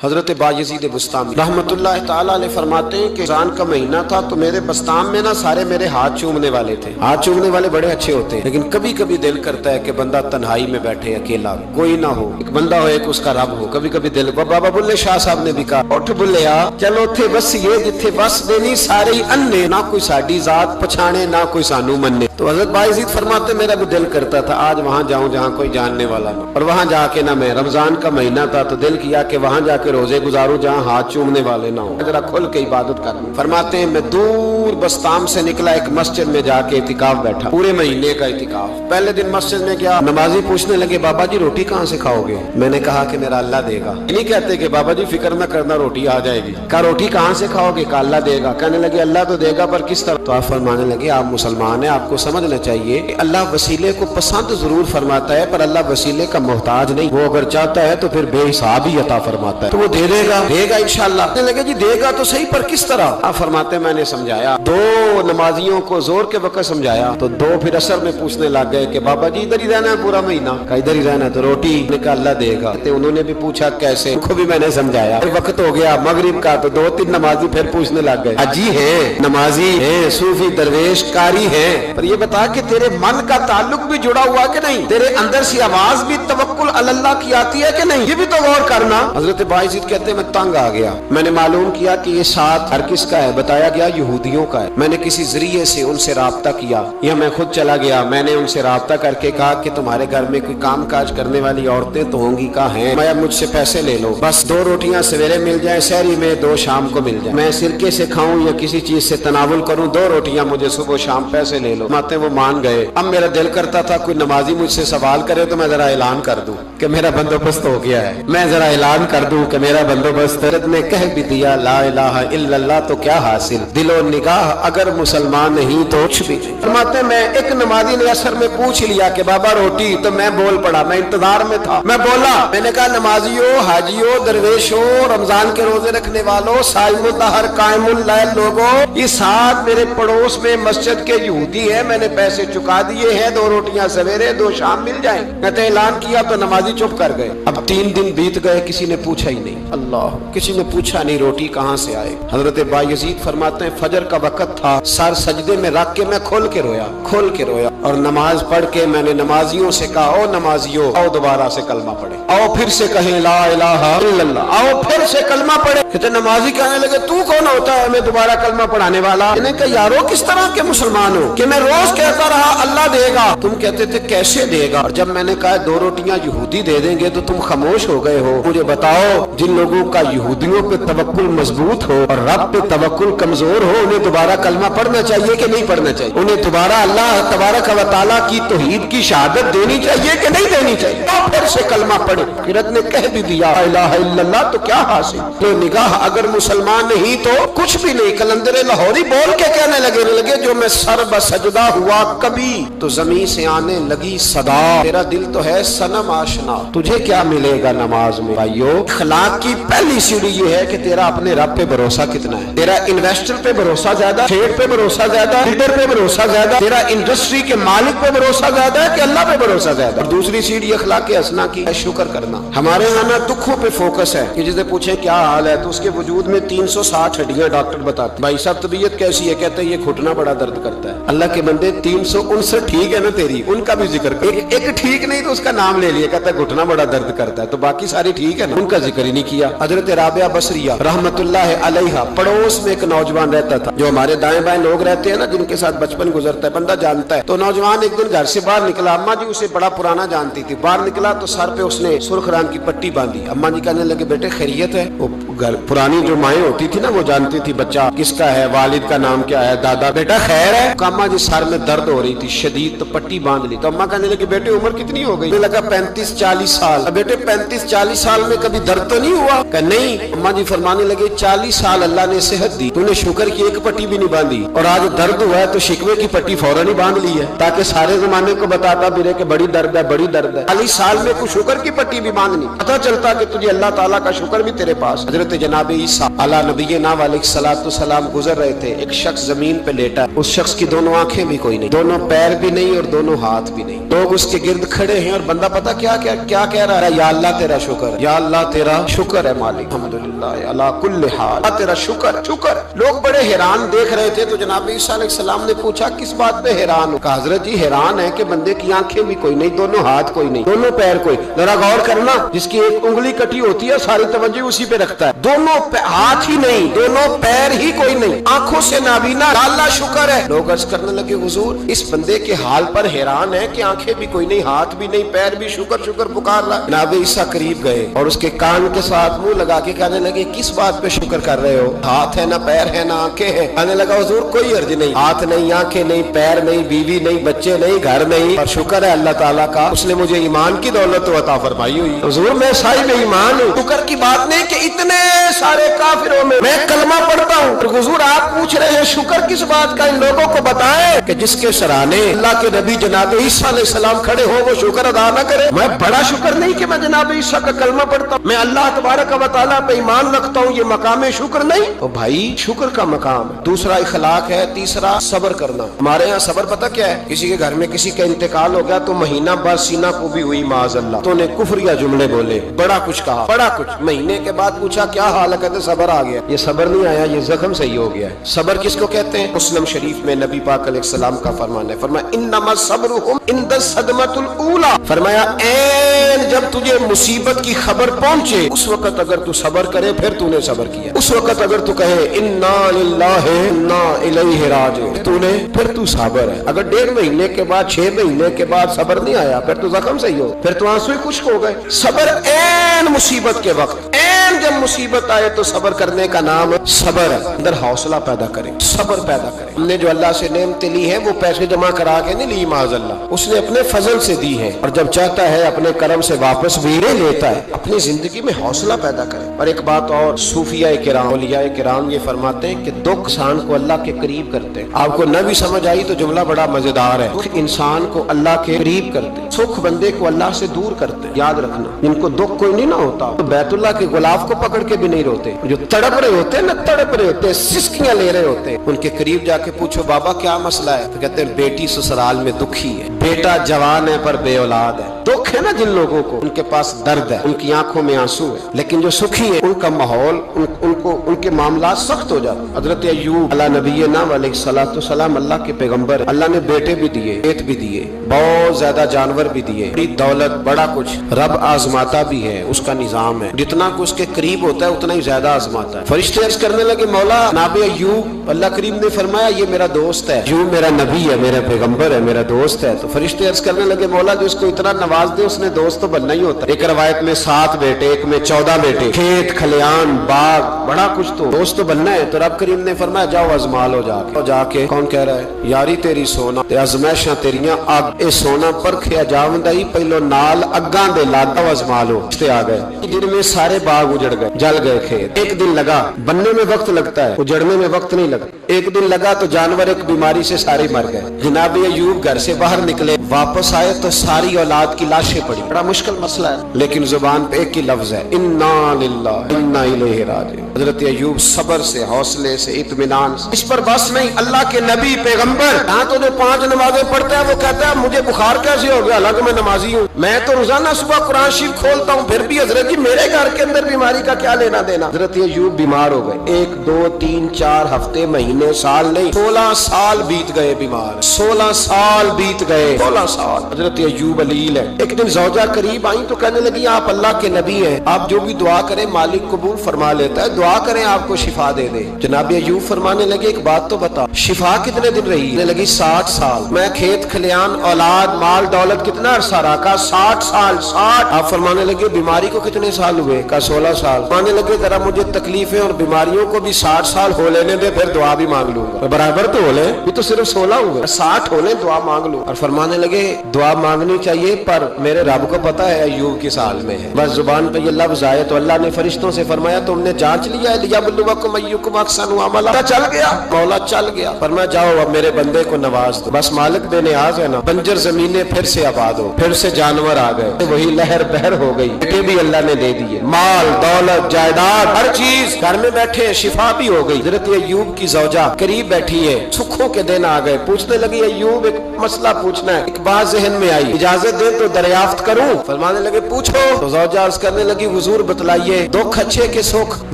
حضرت بایزید بسطامی رحمت اللہ تعالیٰ علیہ فرماتے ہیں کہ رمضان کا مہینہ تھا تو میرے بسطام میں نا سارے میرے ہاتھ چومنے والے تھے. ہاتھ چومنے والے بڑے اچھے ہوتے ہیں، لیکن کبھی کبھی دل کرتا ہے کہ بندہ تنہائی میں بیٹھے اکیلا، کوئی نہ ہو، ایک بندہ ہو ایک اس کا رب ہو. کبھی کبھی دل بابا بلے شاہ صاحب نے بھی کہا اٹھ بلیا چلو تھے بس یہ جتھے بس دینی سارے ہی انے، نہ کوئی ساڈی ذات پچھانے نہ کوئی سانو مننے. تو حضرت بایزید فرماتے میرا بھی دل کرتا تھا آج وہاں جاؤں جہاں کوئی جاننے والا نہ، اور وہاں جا کے نہ میں رمضان کا مہینہ تھا تو دل کیا کہ وہاں جا کے روزے گزاروں جہاں ہاتھ چومنے والے نہ ہوں، ذرا کھل کے عبادت کروں. فرماتے ہیں میں دور بسطام سے نکلا، ایک مسجد میں جا کے اعتکاف بیٹھا، پورے مہینے کا اعتکاف. پہلے دن مسجد میں گیا، نمازی پوچھنے لگے بابا جی روٹی کہاں سے کھاؤ گے؟ میں نے کہا کہ میرا اللہ دے گا. نہیں کہتے کہ بابا جی فکر نہ کرنا روٹی آ جائے گی. کہا روٹی کہاں سے کھاؤ گے؟ کہا اللہ دے گا. کہنے لگے اللہ تو دے گا پر کس طرح؟ تو آپ فرمانے لگے آپ مسلمان ہیں، آپ کو سمجھنا چاہیے کہ اللہ وسیلے کو پسند ضرور فرماتا ہے پر اللہ وسیلے کا محتاج نہیں. وہ اگر چاہتا ہے تو پھر بے حساب ہی عطا فرماتا ہے، تو وہ دے دے گا انشاءاللہ. کہنے لگے جی دے گا تو صحیح پر کس طرح؟ آپ فرماتے ہیں میں نے سمجھایا، دو نمازیوں کو زور کے وقت سمجھایا تو دو پھر اثر میں پوچھنے لگ گئے کہ بابا جی ادھر ہی رہنا ہے پورا مہینہ؟ کہا ادھر ہی رہنا ہے. تو روٹی نے کہا اللہ دے گا. انہوں نے بھی پوچھا کیسے؟ ان کو بھی میں نے سمجھایا. وقت ہو گیا مغرب کا تو دو تین نمازی پھر پوچھنے لگ گئے حجی ہے، نمازی ہے، صوفی درویش قاری ہے، پر یہ بتا کہ تیرے من کا تعلق بھی جڑا ہوا کہ نہیں؟ تیرے اندر سے آواز بھی توکل علی اللہ کی آتی ہے کہ نہیں؟ یہ بھی تو غور کرنا. حضرت بایزید کہتے ہیں میں تنگ آ گیا. میں نے معلوم کیا کہ یہ ساتھ ہر کس کا ہے؟ بتایا گیا یہودیوں کا ہے. میں نے کسی ذریعے سے ان سے رابطہ کیا یا میں خود چلا گیا. میں نے ان سے رابطہ کر کے کہا کہ تمہارے گھر میں کوئی کام کاج کرنے والی عورتیں تو ہوں گی؟ کہا ہیں. میں مجھ سے پیسے لے لو، بس 2 روٹیاں سویرے مل جائیں سحری میں، 2 شام کو مل جائیں. میں سرکے سے کھاؤں یا کسی چیز سے تناول کروں، 2 روٹیاں مجھے صبح شام پیسے لے لو. ماتے وہ مان گئے. اب میرا دل کرتا تھا کوئی نمازی مجھ سے سوال کرے تو میں ذرا اعلان کر دوں کہ میرا بندوبست ہو گیا ہے، میں ذرا اعلان کر دوں کہ میرا بندوبست. حضرت نے کہہ بھی دیا لا الہ الا اللہ تو کیا حاصل، دل و نگاہ اگر مسلمان نہیں تو کچھ بھی. فرماتے میں ایک نمازی نے اثر میں پوچھ لیا کہ بابا روٹی، تو میں بول پڑا، میں انتظار میں تھا. میں بولا، میں نے کہا نمازیوں، حاجیوں، درویشوں، رمضان کے روزے رکھنے والوں، صائم الدہر قائم اللیل لوگوں، یہ ساتھ میرے پڑوس میں مسجد کے یہودی ہیں، میں نے پیسے چکا دیے ہیں، 2 روٹیاں سویرے 2 شام مل جائیں. میں نے اعلان کیا تو نمازی چپ کر گئے. اب 3 دن بیت گئے، کسی نے پوچھا ہی نہیں. اللہ، کسی نے پوچھا نہیں روٹی کہاں سے آئے. حضرت بایزید فرماتے ہیں فجر کا وقت تھا، سر سجدے میں رکھ کے میں کھول کے رویا اور نماز پڑھ کے میں نے نمازیوں سے کہا او نمازیوں آؤ دوبارہ سے کلمہ پڑھے، آؤ پھر سے کہیں لا الہ الا اللہ، آؤ پھر سے کلمہ پڑھے. کہتے نمازی کہنے لگے تو کون ہوتا ہے ہمیں دوبارہ کلمہ پڑھانے والا؟ انہیں کہا یارو کس طرح کے مسلمان ہو کہ میں روز کہتا رہا اللہ دے گا، تم کہتے تھے کیسے دے گا، اور جب میں نے کہا 2 روٹیاں یہودی دے دیں گے تو تم خاموش ہو گئے ہو. مجھے بتاؤ جن لوگوں کا یہودیوں پہ توکل مضبوط ہو اور رب پہ توکل کمزور ہو انہیں دوبارہ کلمہ پڑھنا چاہیے کہ نہیں پڑھنا چاہیے؟ انہیں دوبارہ اللہ تبارک و تعالیٰ کی توحید کی شہادت دینی چاہیے کہ نہیں دینی چاہیے؟ پھر سے کلمہ پڑھے. حضرت نے کہہ بھی دیا الہ الا اللہ تو کیا حاصل، تو نگاہ اگر مسلمان نہیں تو کچھ بھی نہیں. کلندر لاہوری بول کے کہنے لگے جو میں سر بسجدہ ہوا کبھی تو زمین سے آنے لگی صدا، تیرا دل تو ہے صنم آشنا، تجھے کیا ملے گا نماز میں؟ بھائیو اخلاق کی پہلی سیڑھی یہ ہے کہ تیرا اپنے رب پہ بھروسہ کتنا ہے. تیرا انویسٹر پہ بھروسہ زیادہ، ٹریڈ پہ بھروسہ زیادہ، لیڈر پہ بھروسہ زیادہ، تیرا انڈسٹری کے مالک پہ بھروسہ زیادہ ہے کہ اللہ پہ بھروسہ زیادہ؟ اور دوسری سیڑھی اخلاق حسنہ کی ہے شکر کرنا. ہمارے یہاں نا دکھوں پہ فوکس ہے کہ جسے پوچھیں کیا حال ہے تو اس کے وجود میں 360 ہڈیاں ڈاکٹر بتاتے بھائی صاحب طبیعت کیسی ہے؟ کہتے ہیں یہ گھٹنا بڑا درد کرتا ہے. اللہ کے بندے 359 ٹھیک ہے نا تیری، ان کا بھی ذکر کر. ایک ٹھیک نہیں تو اس کا نام لے لیا، کہتا ہے گھٹنا بڑا درد کرتا ہے، تو باقی ساری ٹھیک ہے نا، ان کا ذکر ہی نہیں کیا. حضرت رابعہ بصریہ رحمت اللہ علیہا پڑوس میں ایک نوجوان رہتا تھا. جو ہمارے دائیں بائیں لوگ رہتے ہیں نا جن کے ساتھ بچپن گزرتا ہے بندہ جانتا ہے. تو نوجوان ایک دن گھر سے باہر نکلا، اماں جی اسے بڑا پرانا جانتی تھی. باہر نکلا تو سر پہ اس نے سرخ رنگ کی پٹی باندھی. اماں جی کہنے لگے بیٹے خیریت ہے؟ وہ گھر پرانی جو مائیں ہوتی تھی نا وہ جانتی تھی بچہ کس کا ہے، والد کا نام کیا ہے، دادا، بیٹا خیر ہے؟ اماں جی سر میں درد ہو رہی تھی شدید تو پٹی باندھ لی. تو اماں کہنے لگے بیٹے عمر کتنی ہو گئی؟ لگا 35-40 سال. بیٹے 35-40 سال میں کبھی درد تو نہیں ہوا؟ کہ نہیں. اماں جی فرمانے لگے 40 سال اللہ نے صحت دی، تو نے شکر کی ایک پٹی بھی نہیں باندھی، اور آج درد ہوا ہے تو شکوے کی پٹی فوراً ہی باندھ لی ہے تاکہ سارے زمانے کو بتاتا پھرے کہ بڑی درد ہے بڑی درد ہے. 40 سال میں کوئی شکر کی پٹی بھی باندھنی، پتہ چلتا کہ تجھے اللہ تعالیٰ کا شکر بھی تیرے پاس. حضرت جناب عیسیٰ علیہ نبینا علیہ الصلوۃ والسلام گزر رہے تھے. ایک شخص زمین پہ لیٹا، اس شخص کی دونوں آنکھیں بھی कोई नहीं, दोनों पैर भी नहीं और दोनों हाथ भी नहीं। लोग उसके गिर्द खड़े हैं और बंदा पता क्या क्या क्या कह रहा है, या अल्लाह तेरा शुक्र, या अल्लाह तेरा शुक्र है मालिक, अल्हम्दुलिल्लाह अला कुल्ल हाल, तेरा शुक्र शुक्र। लोग बड़े हैरान देख रहे थे तो जनाब ईसा अलैहिस्सलाम ने पूछा किस बात पे हैरान हो? कहा हजरत जी हैरान है कि बंदे की आंखें भी कोई नहीं, दोनों हाथ कोई नहीं, दोनों पैर कोई। जरा गौर करना, जिसकी एक उंगली कटी होती है सारी तवज्जो उसी पे रखता है, दोनों हाथ ही नहीं, दोनों पैर ही कोई नहीं, आंखों से नाबीना, अल्लाह शुक्र है। लोग अर्ज करने लगे हुजूर इस बंदे के हाल पर हैरान है कि आंखें भी कोई नहीं, हाथ भी नहीं, पैर भी, शुक्र शुक्र पुकार रहा। जनाब ईसा करीब गए और उसके कान के साथ मुंह लगा के कहने लगे किस बात पे शुक्र कर रहे हो? हाथ है ना पैर है ना आंखें हैं? कहने लगा हुजूर कोई अर्ज नहीं, हाथ नहीं, आंखें नहीं, पैर नहीं, बीवी नहीं, बच्चे नहीं, घर नहीं, और शुक्र है अल्लाह ताला का, उसने मुझे ईमान की दौलत तो अता फरमाई हुई। हुजूर मैं साहिब ईमान हूँ। शुक्र की बात नहीं कि इतने सारे काफिरों में मैं कलमा पढ़ता हूँ, और हुजूर आप पूछ रहे हैं शुक्र किस बात का? इन लोगों को बताएं कि जिसके सराहने अल्लाह के नबी जनाब ईसा अलैहिस्सलाम खड़े हो वो शुक्र अदा न करे। मैं बड़ा शुक्र नहीं कि मैं जनाब ईसा का कलमा पढ़ता हूँ, मैं अल्लाह तबारक व तआला पे ईमान रखता हूँ, ये मकाम शुक्र नहीं। तो भाई शुक्र का मकाम है, दूसरा इखलाक है, तीसरा सब्र करना। हमारे यहाँ सब्र पता क्या है? किसी के घर में किसी का इंतकाल हो गया तो महीना बाद सीना को भी हुई माज़अल्लाह, तो ने कुफरिया जुमले बोले, बड़ा कुछ कहा, बड़ा कुछ। महीने के बाद पूछा क्या हाल है? कहते सब्र आ गया। ये सब्र नहीं आया, ये जख्म सही हो गया है। सब्र किसको कहते हैं? मुस्लिम शरीफ में नबी पाक अलैहिस्सलाम का फरमान है, फरमाया इन्नमा सब्रुहुम इंद सदमतुल ऊला, फरमाया ऐन जब तुझे मुसीबत की खबर पहुंचे उस वक्त अगर तू सब्र करे फिर तूने सब्र किया, उस वक्त अगर तू कहे इन्ना लिल्लाहि इन्ना इलैहि राजिऊन तूने, फिर तू सब्र है। अगर 1.5 महीने के बाद 6 महीने के बाद सब्र नहीं आया फिर तो जख्म सही हो, फिर तो आंसू ही खुश्क हो गए। सब्र ऐन मुसीबत के वक्त, ऐन जब मुसीबत आए तो सब्र करने का नाम सब्र है। अंदर हौसला पैदा करें, सब्र पैदा करें। हमने जो अल्लाह से नेमतें ली है वो पैसे जमा करा के नहीं ली माज़अल्लाह, उसने अपने फजल से दी है, और जब चाहता है अपने करम से वापस भी ले लेता है। अपनी जिंदगी में हौसला पैदा करें। और एक बात और, सूफिया किराम, औलिया किराम ये फरमाते हैं कि दुख इंसान को अल्लाह के करीब करते हैं। आपको न भी समझ आई तो जुमला बड़ा मजेदार है। दुख इंसान को अल्लाह के करीब करते हैं, सुख बंदे को अल्लाह से दूर करते हैं। याद रखना, जिनको दुख कोई नहीं ना होता तो बैतुल्लाह के गुलाब को पकड़ के भी नहीं रोते। जो तड़प रहे होते हैं ना, तड़प रहे होते हैं, सिसकियां ले रहे होते हैं, उनके करीब जाके पूछो बाबा क्या मसला है, तो कहते हैं बेटी ससुराल में दुखी है, बेटा जवान है पर बे औलाद है। दुख है ना जिन लोगों को, उनके पास दर्द है, उनकी आंखों में आंसू है, लेकिन जो सुखी है उनका माहौल उनको उनके मामला सख्त हो जाते। हजरत अय्यूब अला नबीना अलैहिस्सलाम अल्लाह के पैगंबर, अल्लाह ने बेटे भी दिए, खेत भी दिए, बहुत ज्यादा जानवर भी दिए, बड़ी दौलत, बड़ा कुछ। रब आजमाता भी है, उसका निजाम है, जितना को उसके करीब होता है उतना ही ज्यादा आजमाता है। फरिश्ते अर्ज करने लगे मौला नाबे अय्यूब, अल्लाह करीम ने फरमाया ये मेरा दोस्त है, अय्यूब मेरा नबी है, मेरा पैगंबर है, मेरा दोस्त है। तो फरिश्ते अर्ज करने लगे मौला जो उसको इतना नवाज दे उसने दोस्त तो बनना ही होता है। एक रवायत में 7 बेटे, एक में 14 बेटे, खेत खलियान बाग, बड़ा कुछ, तो दोस्त तो बनना है। तो रब करीम ने फरमाया जाओ आजमा लो जाके। कौन कह रहा है? यारी तेरी सोना ते अजमैशां तेरियां अग, ए सोना परखिया जावंदा ही पहलो नाल अग्गां दे लागा आजमा लो। रिश्ते आ गए, दिन में सारे बाग उजड़ गए, जल गए खेत। एक दिन लगा, बनने में वक्त लगता है, उजड़ने में वक्त नहीं लगता। एक दिन लगा तो जानवर एक बीमारी से सारे मर गए। जनाब अय्यूब घर से बाहर निकले, वापस आए तो सारी औलाद की लाशें पड़ी। बड़ा मुश्किल मसला है, लेकिन जुबान पे एक ही लफ्ज है इन्ना लिल्लाहि इन्ना इलैहि राजिऊन। हजरत अय्यूब सब्र से, हौसले से, इत्मीनान से। इस पर बस नहीं, अल्लाह के नबी पैगंबर यहाँ तो जो 5 नमाजें पढ़ता है वो कहता है मुझे बुखार कैसे हो गया, हालांकि मैं नमाजी हूँ। मैं तो रोजाना सुबह कुरान शरीफ खोलता हूँ, फिर भी हजरत जी मेरे घर के अंदर बीमारी का क्या लेना देना। हजरत अय्यूब बीमार हो गए, 1 2 3 4 हफ्ते, महीने, साल नहीं, 16 साल बीत गए बीमार, 16 साल बीत गए, 16 साल। हजरत अय्यूब अलील है। एक दिन ज़ौजा करीब आई तो कहने लगी आप अल्लाह के नबी हैं, आप जो भी दुआ करें मालिक कबूल फरमा लेता है, दुआ करें आपको शिफा दे दे। जनाब अय्यूब फरमाने लगे एक बात तो बता, शिफा कितने दिन रही? कहने लगी 60 साल। मैं खेत खलियान औलाद माल दौलत कितना अरसा रहा? कहा 60 साल। 60। आप फरमाने लगे बीमारी को कितने साल हुए? कहा 16 साल। फरमाने लगे जरा मुझे तकलीफें और बीमारियों को भी 60 साल हो लेने दे, फिर दुआ भी मांग लूंगा। बराबर तो हो ले, ये तो सिर्फ 16 हुए, 60 हो ले दुआ मांग लूं। और फरमाने लगे दुआ मांगनी चाहिए पर मेरे रब को पता है अय्यूब किस हाल में है, बस जुबान पे ये लफ्ज आए तो अल्लाह ने फरिश्तों से फरमाया तुमने जांच लिया है, लियबलुवकुम अय्युकुम अहसनु अमला। चल गया मौला, चल गया। फरमाया जाओ अब मेरे बंदे को नवाज दो, बस मालिक बेनियाज है ना। बंजर जमीनें फिर से आबाद हो, फिर से जानवर आ गए, वही लहर बहर हो गई, बेटे भी अल्लाह ने दे दिए, माल दौलत जायदाद हर चीज, घर में बैठे शिफा भी हो गई। हजरत अय्यूब की जौजा करीब बैठी है, सुखों के दिन आ गए, पूछने लगी अय्यूब एक मसला पूछना है, एक बात जहन में आई, इजाजत दे तो दरियाफ्त करूं? फरमाने लगे पूछो। तो जौजा अर्ज करने लगी हुजूर बतलाइए दुख अच्छे के सुख,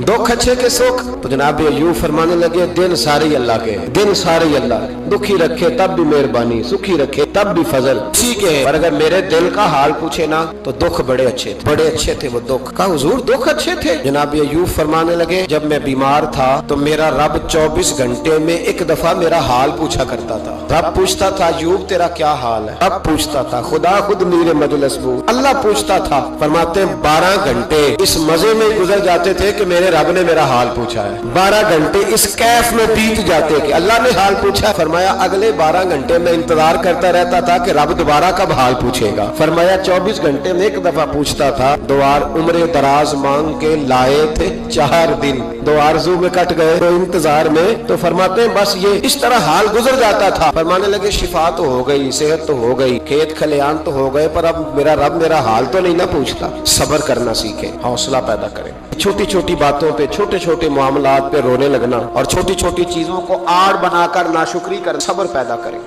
दुख अच्छे के सुख? तो जनाब अय्यूब फरमाने लगे दिन सारे अल्लाह के, दिन सारे अल्लाह, दुखी रखे तब भी मेहरबानी, सुखी रखे तब भी फजल, ठीक है। पर अगर मेरे दिल का हाल पूछे ना तो दुख बड़े अच्छे थे, बड़े अच्छे थे वो दुख। कहा हुजूर दुख अच्छे थे? जनाब अय्यूब फरमाने लगे जब मैं बीमार था तो मेरा रब 24 घंटे में एक दफा मेरा हाल पूछा करता था। रब पूछता था अय्यूब तेरा क्या हाल है? रब पूछता था, खुदा खुद मीरे मजलिस बू, अल्लाह पूछता था। फरमाते 12 घंटे इस मजे में गुजर जाते थे कि मेरे रब ने मेरा हाल पूछा है। 12 घंटे इस कैफ में बीत जाते कि अल्लाह ने हाल पूछा। फरमाया अगले 12 घंटे में इंतजार करता रहता था कि रब दोबारा कब हाल पूछेगा। फरमाया 24 घंटे में एक दफा पूछता था। दो उम्र दराज मांग के लाए थे 4 दिन, 2 आरज़ू में कट गए तो इंतजार में। तो फरमाते हैं बस ये इस तरह हाल गुजर जाता था। फरमाने लगे शिफा तो हो गई, सेहत तो हो गई, खेत खलियान तो हो गए, पर अब मेरा रब मेरा हाल तो नहीं ना पूछता। सब्र करना सीखे, हौसला पैदा करें। छोटी छोटी बातों पे, छोटे छोटे मामलात पे रोने लगना और छोटी छोटी चीजों को आड़ बनाकर नाशुक्री कर, सब्र पैदा करें।